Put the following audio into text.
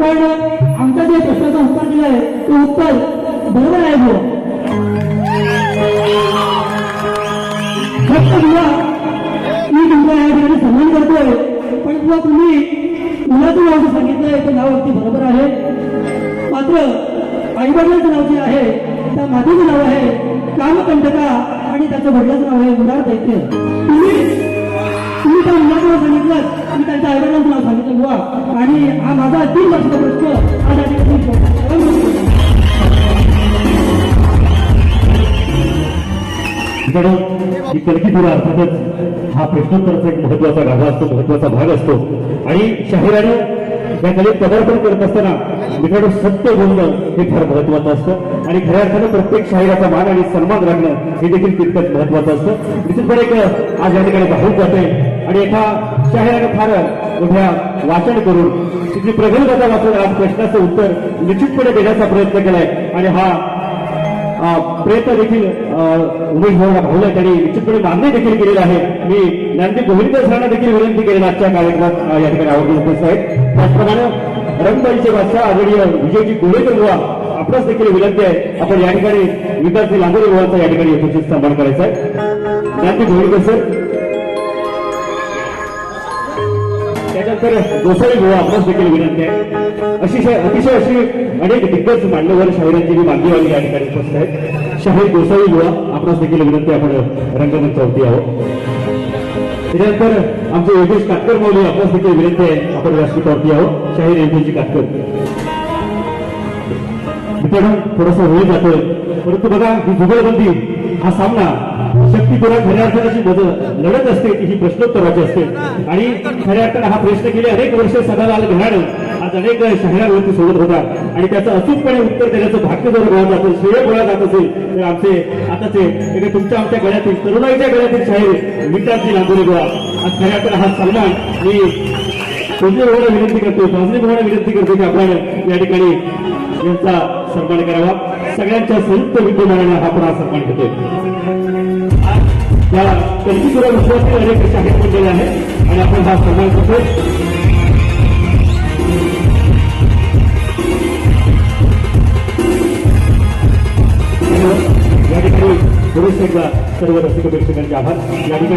पण आमच्या जे प्रश्नाचं उत्तर दिलंय ते उत्तर बरोबर आहे बुवा. फक्त बुवा मी तुमचा या ठिकाणी सन्मान करतोय, पण बुवा तुम्ही मुलाचं नाव जे सांगितलंय ते नाव अगदी बरोबर आहे. मात्र आईवडिलांचं नाव जे आहे त्या मातेचं नाव आहे कामकंटका आणि त्याच्या वडिलांचं नाव आहे मुरार दैत्य. तुम्ही त्या मुलाचं नाव सांगितलं, मी त्यांच्या आईवडिलांचं नाव सांगितलं बुवा. आणि हा माझा 3 वर्षाचा प्रश्न आज या ठिकाणी ही कलकी तुरा अर्थातच हा प्रश्नोत्तराचा एक महत्वाचा गाभा असतो, महत्वाचा भाग असतो. आणि शाहिराने या कलेत पदार्पण करत असताना मित्रांनो सत्य बोलणं हे फार महत्वाचं असतं आणि खऱ्या अर्थानं प्रत्येक शाहिराचा मान आणि सन्मान राखणं हे देखील तितकंच महत्वाचं असतं. निश्चितपणे एक आज या ठिकाणी भावूक जाते आणि एका शाहिराने फार मोठ्या वाचन करून तिथली प्रगल्भता वाचून आज प्रश्नाचं उत्तर निश्चितपणे देण्याचा प्रयत्न केलाय. आणि हा प्रयत्न देखील उमेश भाऊला भाऊला त्यांनी निश्चितपणे मान्य देखील केलेला आहे. मी ज्ञानदीप गोविंद सरांना देखील विनंती केलेला आजच्या कार्यक्रमात या ठिकाणी आवडून उपस्थित आहेत. त्याचप्रमाणे रंगबाईचे बादशाह आदरणीय विजयजी गोळेकर बुवा आपणास देखील विनंती आहे आपण या ठिकाणी विकासजी लांबोरे बुवांचा या ठिकाणी यथोचित सन्मान करायचा आहे. ज्ञानदीप गोविंद सर, त्यानंतर गोसावी बुवा आपणास देखील विनंती आहे. अतिशय अशी अनेक दिग्गज मान्यवर शाहिरांची मी मागणीवाली या ठिकाणी उपस्थित आहेत. शाहीर गोसावी बुवा आपणास देखील विनंती आपण रंगमंचावरती आहोत. त्यानंतर आमचे योगेश काटकर मौली आपणास देखील विनंती आहे आपण व्यासपीठावरती आहोत. शाहीर योगेशजी काटकर. मित्रांनो थोडासा वेळ जातोय, परंतु बघा ही जुगलबंदी हा सामना शक्तीपुरा खऱ्या अर्थाची लढत असते ती ही प्रश्नोत्तराची असते. आणि खऱ्या अर्थानं हा प्रश्न गेले अनेक वर्ष सदालाल घराणं आज अनेक शाहिरांवरती सोडत होता आणि त्याचं अचूकपणे उत्तर देण्याचं भाग्य जर गोळा जात असेल, श्रेय गोळा जात असेल तर आमचे आताचे तुमच्या आमच्या गळ्यातील तरुणाईच्या गळ्यातील शाहीर विकासजी लांबोरे बुवा आज खऱ्या अर्थानं हा सन्मान मी तुमच्या भावाला विनंती करतो, फाजली भावाला विनंती करतो की आपण या ठिकाणी यांचा सन्मान करावा. सगळ्यांच्या संयुक्त विद्यमानाने हा पण हा सन्मान घेतोय. या कलकीपुरा विश्वातील अनेक शाहीर बनलेले आहेत आणि आपण हा सन्मान करतोय. या ठिकाणी पुरुष एकदा सर्व रसिक प्रेक्षकांचे आभार. या ठिकाणी